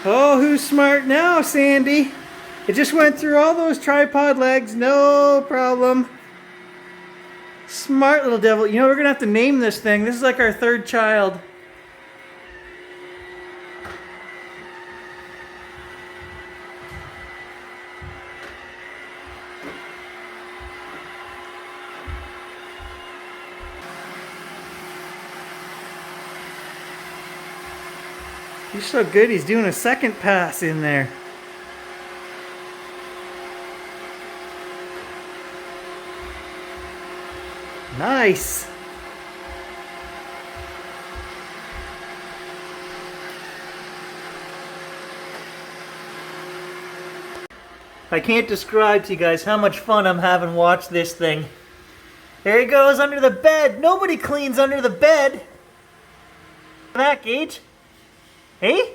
Oh, who's smart now, Sandy? It just went through all those tripod legs, no problem. Smart little devil. You know, we're gonna have to name this thing. This is like our third child. He's so good, he's doing a second pass in there. Nice. I can't describe to you guys how much fun I'm having watch this thing. There he goes under the bed. Nobody cleans under the bed. That Gage. Hey?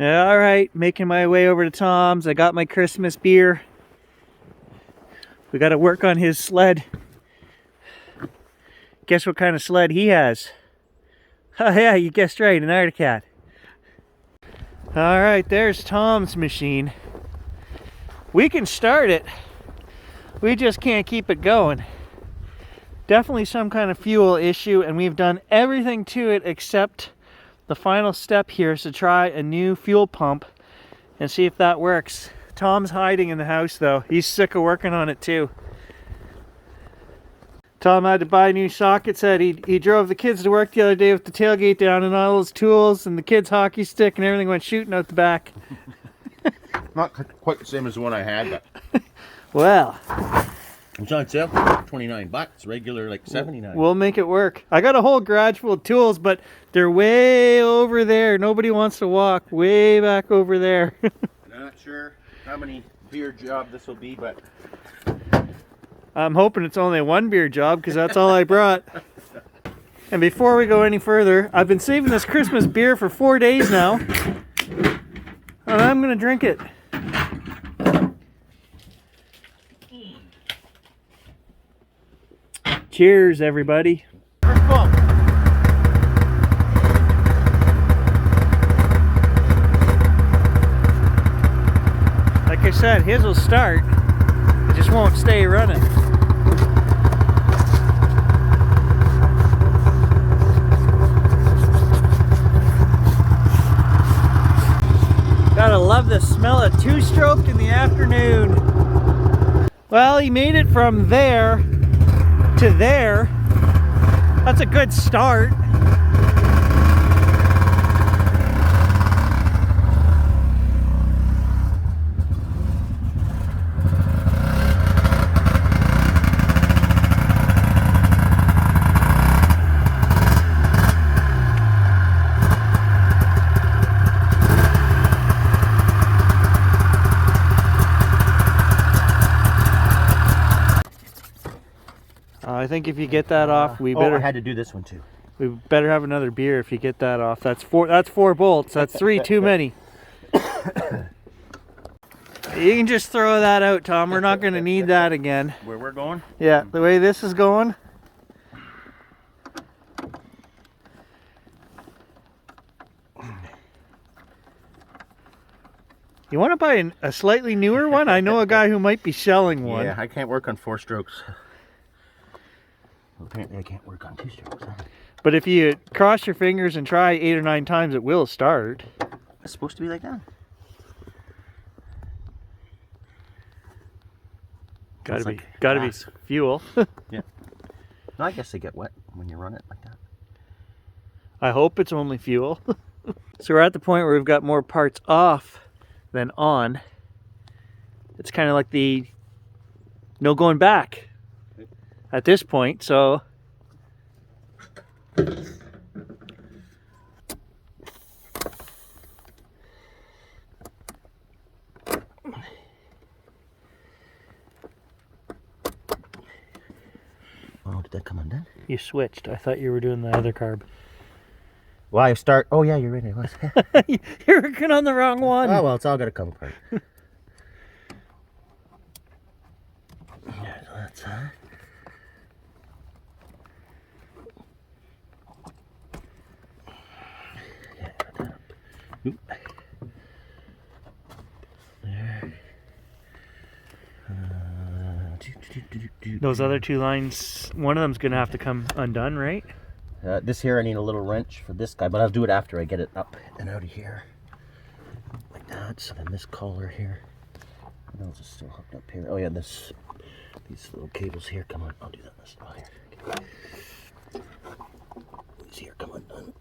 All right, making my way over to Tom's. I got my Christmas beer. We got to work on his sled. Guess what kind of sled he has? Oh yeah, you guessed right, an Arctic Cat. All right, there's Tom's machine. We can start it. We just can't keep it going. Definitely some kind of fuel issue, and we've done everything to it except the final step here is to try a new fuel pump and see if that works. Tom's hiding in the house though. He's sick of working on it too. Tom had to buy new sockets. He drove the kids to work the other day with the tailgate down and all his tools and the kids' hockey stick and everything went shooting out the back. Not quite the same as the one I had, but well, it's on sale. 29 bucks, regular like 79. We'll make it work. I got a whole garage full of tools, but they're way over there. Nobody wants to walk way back over there. I'm not sure how many beer job this will be, but I'm hoping it's only one beer job because that's all I brought. And before we go any further, I've been saving this Christmas beer for 4 days now, and I'm gonna drink it. Cheers, everybody. first bump. Like I said, his will start. It just won't stay running. Gotta love the smell of two-stroked in the afternoon. Well, he made it from there to there. That's a good start. I think if you get that off, we better. I had to do this one too. We better have another beer if you get that off. That's four bolts. That's 3 too many. You can just throw that out, Tom. We're not going to need that again. Where we're going? Yeah, the way this is going. You want to buy a slightly newer one? I know a guy who might be selling one. Yeah, I can't work on 4 strokes. Apparently I can't work on 2 strokes. Huh? But if you cross your fingers and try 8 or 9 times, it will start. It's supposed to be like that. Gotta be fuel. Yeah. No, I guess they get wet when you run it like that. I hope it's only fuel. So we're at the point where we've got more parts off than on. It's kind of like the no going back at this point, so. Oh, did that come undone? You switched. I thought you were doing the other carb. Why start? Oh yeah, you're right. I was. You're working on the wrong one. Oh well, it's all got to come apart. That's Oop. There. Those other 2 lines, one of them's gonna have to come undone, right? This here, I need a little wrench for this guy, but I'll do it after I get it up and out of here. Like that. So then this collar here. What else is still hooked up here? Oh yeah, these little cables here. Come on, I'll do that. This here. Okay. These here come undone.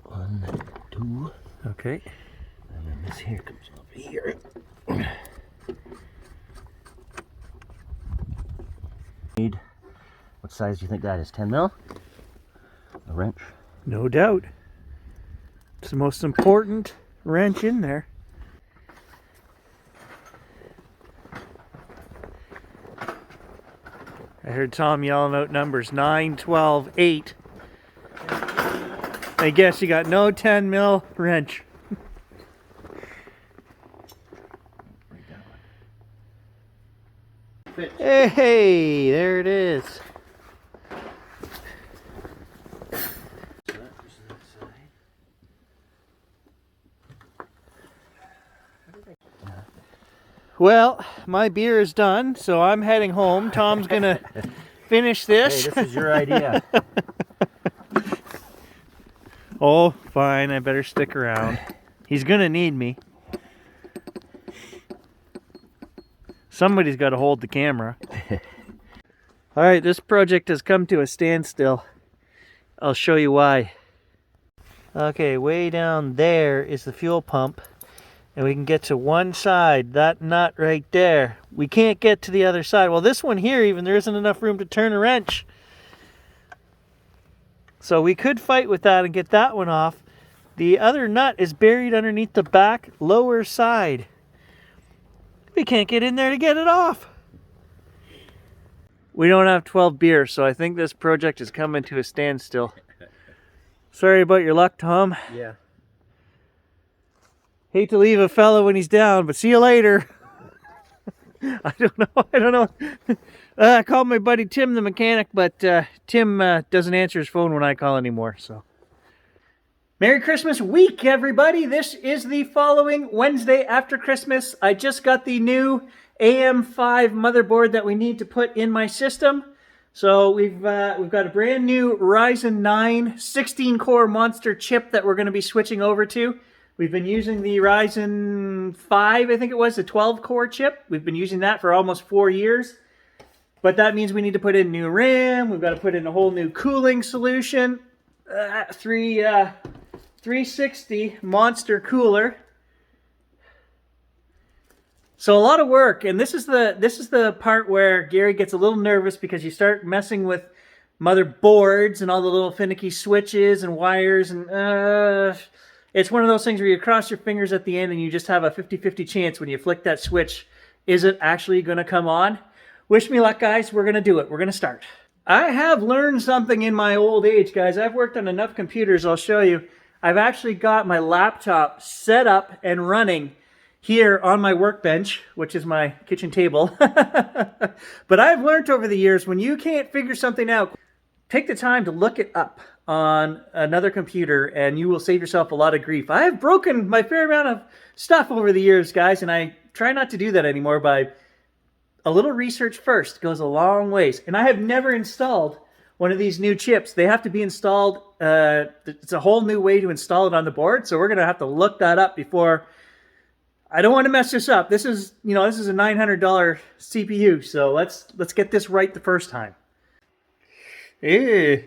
1, 2. Okay. And then this here comes up here. Need. What size do you think that is? 10 mil? A wrench? No doubt. It's the most important wrench in there. I heard Tom yelling out numbers 9, 12, 8. I guess you got no 10 mil wrench. Hey, there it is. Well, my beer is done, so I'm heading home. Tom's gonna finish this. Hey, this is your idea. Oh, fine, I better stick around. He's gonna need me. Somebody's got to hold the camera. All right, this project has come to a standstill. I'll show you why. Okay, way down there is the fuel pump. And we can get to one side, that nut right there. We can't get to the other side. Well, this one here, even, there isn't enough room to turn a wrench. So we could fight with that and get that one off. The other nut is buried underneath the back lower side. We can't get in there to get it off. We don't have 12 beer, so I think this project is coming to a standstill. Sorry about your luck, Tom. Yeah. Hate to leave a fella when he's down, but see you later. I don't know. I called my buddy Tim the mechanic, but Tim doesn't answer his phone when I call anymore, so. Merry Christmas week, everybody. This is the following Wednesday after Christmas. I just got the new AM5 motherboard that we need to put in my system. So we've got a brand new Ryzen 9 16-core monster chip that we're going to be switching over to. We've been using the Ryzen 5, I think it was, the 12-core chip. We've been using that for almost 4 years. But that means we need to put in new RAM. We've got to put in a whole new cooling solution. 360 monster cooler. So a lot of work, and this is the part where Gary gets a little nervous because you start messing with motherboards and all the little finicky switches and wires, and it's one of those things where you cross your fingers at the end and you just have a 50-50 chance when you flick that switch, is it actually going to come on? Wish me luck, guys. We're going to do it. We're going to start. I have learned something in my old age, guys. I've worked on enough computers, I'll show you. I've actually got my laptop set up and running here on my workbench, which is my kitchen table. But I've learned over the years, when you can't figure something out, take the time to look it up on another computer and you will save yourself a lot of grief. I have broken my fair amount of stuff over the years, guys, and I try not to do that anymore. By a little research first goes a long ways. And I have never installed one of these new chips. They have to be installed. It's a whole new way to install it on the board, so we're going to have to look that up before. I don't want to mess this up. This is a $900 CPU, so let's get this right the first time. Ew.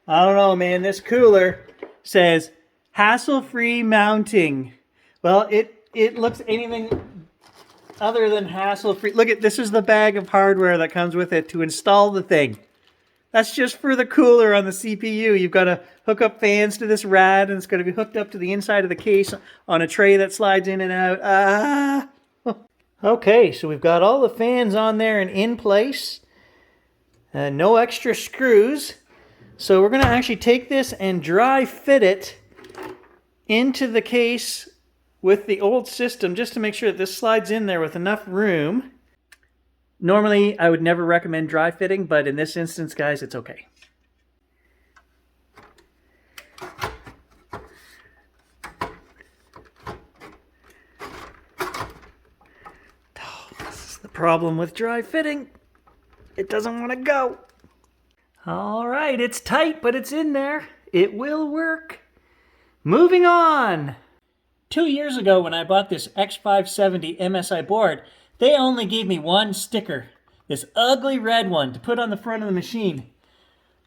I don't know, man. This cooler says hassle-free mounting. Well, it looks anything other than hassle-free. Look at this is the bag of hardware that comes with it to install the thing. That's just for the cooler on the CPU. You've got to hook up fans to this rad, and it's going to be hooked up to the inside of the case on a tray that slides in and out. Okay, so we've got all the fans on there and in place. No extra screws. So we're going to actually take this and dry fit it into the case with the old system just to make sure that this slides in there with enough room. Normally, I would never recommend dry fitting, but in this instance, guys, it's okay. Oh, this is the problem with dry fitting. It doesn't want to go. All right, it's tight, but it's in there. It will work. Moving on. 2 years ago, when I bought this X570 MSI board, they only gave me one sticker, this ugly red one, to put on the front of the machine.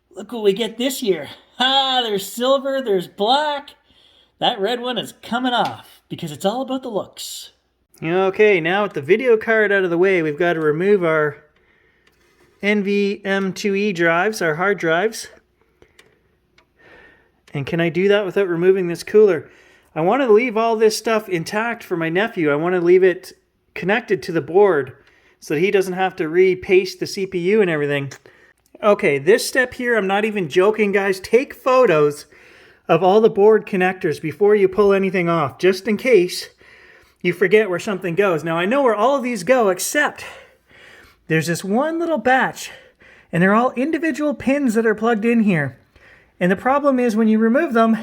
Look what we get this year. There's silver, there's black. That red one is coming off because it's all about the looks. Okay, now with the video card out of the way, we've got to remove our NVMe2E drives, our hard drives. And can I do that without removing this cooler? I want to leave all this stuff intact for my nephew. I want to leave it connected to the board so that he doesn't have to repaste the CPU and everything. Okay, this step here, I'm not even joking, guys. Take photos of all the board connectors before you pull anything off, just in case you forget where something goes. Now, I know where all of these go, except there's this one little batch, and they're all individual pins that are plugged in here. And the problem is when you remove them,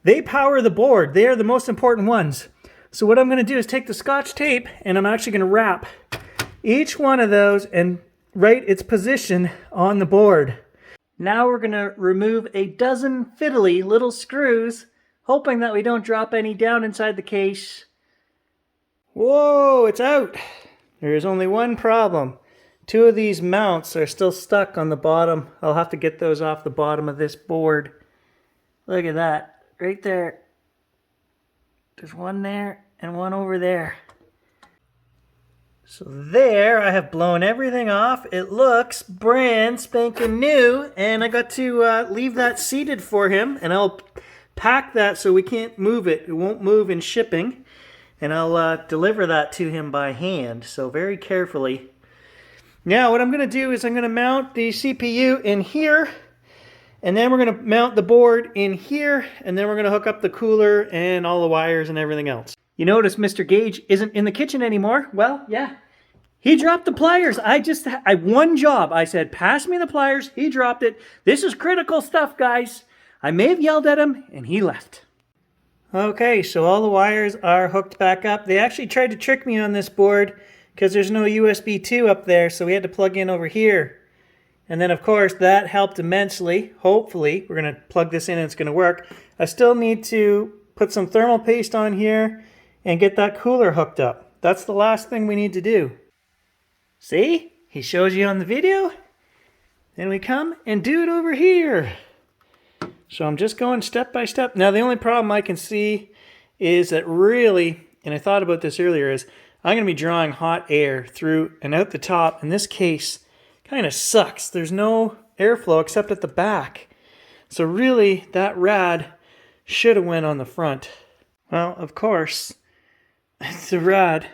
they power the board. They are the most important ones. So what I'm going to do is take the Scotch tape, and I'm actually going to wrap each one of those and write its position on the board. Now we're going to remove a dozen fiddly little screws, hoping that we don't drop any down inside the case. Whoa, it's out. There is only one problem. 2 of these mounts are still stuck on the bottom. I'll have to get those off the bottom of this board. Look at that, right there. There's one there and one over there. So there, I have blown everything off. It looks brand spanking new, and I got to leave that seated for him, and I'll pack that so we can't move it. It won't move in shipping, and I'll deliver that to him by hand, so very carefully. Now what I'm going to do is I'm going to mount the CPU in here, and then we're going to mount the board in here, and then we're going to hook up the cooler and all the wires and everything else. You notice Mr. Gage isn't in the kitchen anymore? Well, yeah. He dropped the pliers. I one job. I said, pass me the pliers. He dropped it. This is critical stuff, guys. I may have yelled at him, and he left. Okay, so all the wires are hooked back up. They actually tried to trick me on this board because there's no USB 2 up there, so we had to plug in over here. And then, of course, that helped immensely. Hopefully, we're going to plug this in and it's going to work. I still need to put some thermal paste on here and get that cooler hooked up. That's the last thing we need to do. See? He shows you on the video. Then we come and do it over here. So I'm just going step by step. Now, the only problem I can see is that really, and I thought about this earlier, is I'm going to be drawing hot air through and out the top, and this case kind of sucks. There's no airflow except at the back. So really, that rad should have went on the front. Well, of course, it's a rad.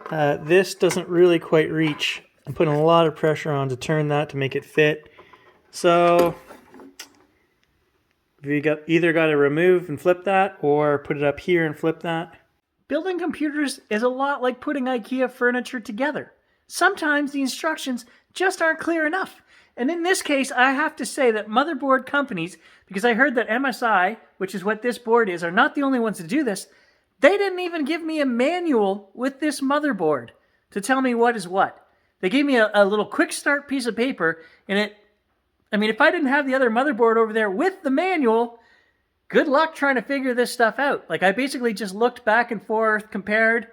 This doesn't really quite reach. I'm putting a lot of pressure on to turn that to make it fit. So we either got to remove and flip that or put it up here and flip that. Building computers is a lot like putting IKEA furniture together. Sometimes the instructions just aren't clear enough. And in this case, I have to say that motherboard companies, because I heard that MSI, which is what this board is, are not the only ones to do this. They didn't even give me a manual with this motherboard to tell me what is what. They gave me a little quick start piece of paper, and if I didn't have the other motherboard over there with the manual, good luck trying to figure this stuff out. Like, I basically just looked back and forth, compared.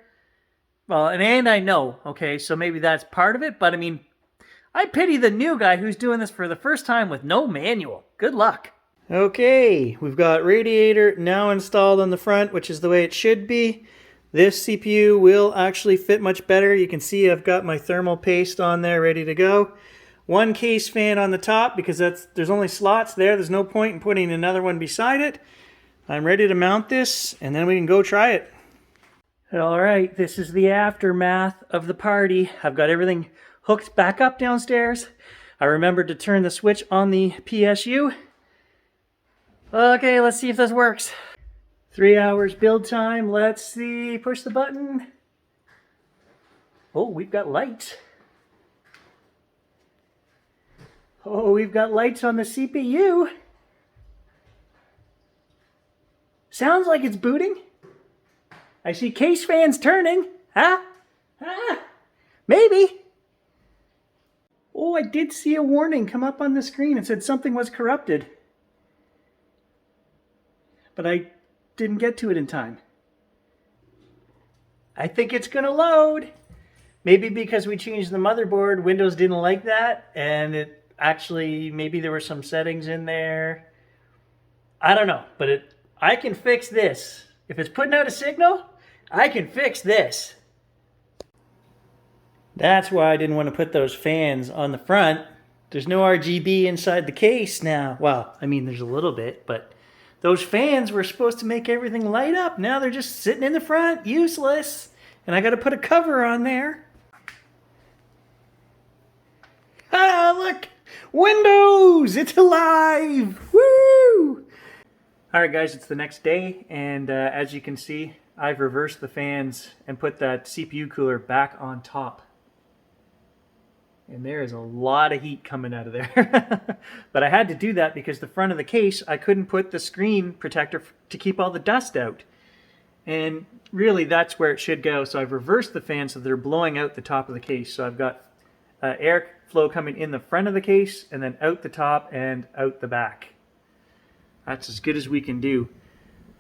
Well, and I know, okay, so maybe that's part of it, but I I pity the new guy who's doing this for the first time with no manual. Good luck. Okay, we've got radiator now installed on the front, which is the way it should be. This CPU will actually fit much better. You can see I've got my thermal paste on there ready to go. One case fan on the top because there's only slots there. There's no point in putting another one beside it. I'm ready to mount this and then we can go try it. All right, this is the aftermath of the party. I've got everything hooked back up downstairs. I remembered to turn the switch on the PSU. Okay, let's see if this works. 3 hours build time. Let's see. Push the button. Oh, we've got lights. Oh, we've got lights on the CPU. Sounds like it's booting. I see case fans turning. Huh? Ah, maybe. Oh, I did see a warning come up on the screen. It said something was corrupted. But I didn't get to it in time. I think it's gonna load. Maybe because we changed the motherboard, Windows didn't like that, and it actually, maybe there were some settings in there. I don't know, but I can fix this. If it's putting out a signal, I can fix this. That's why I didn't want to put those fans on the front. There's no RGB inside the case now. Well, I mean, there's a little bit, but those fans were supposed to make everything light up. Now they're just sitting in the front, useless. And I got to put a cover on there. Ah, look! Windows! It's alive! Woo! All right, guys, it's the next day. And as you can see, I've reversed the fans and put that CPU cooler back on top. And there is a lot of heat coming out of there. But I had to do that because the front of the case, I couldn't put the screen protector to keep all the dust out. And really, that's where it should go. So I've reversed the fan so they're blowing out the top of the case. So I've got air flow coming in the front of the case and then out the top and out the back. That's as good as we can do.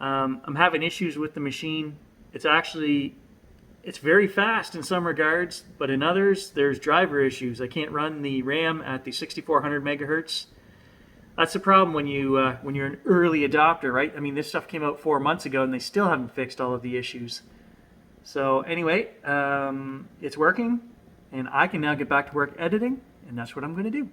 I'm having issues with the machine. It's very fast in some regards, but in others, there's driver issues. I can't run the RAM at the 6400 megahertz. That's the problem when you're an early adopter, right? I mean, this stuff came out 4 months ago, and they still haven't fixed all of the issues. So anyway, it's working, and I can now get back to work editing, and that's what I'm going to do.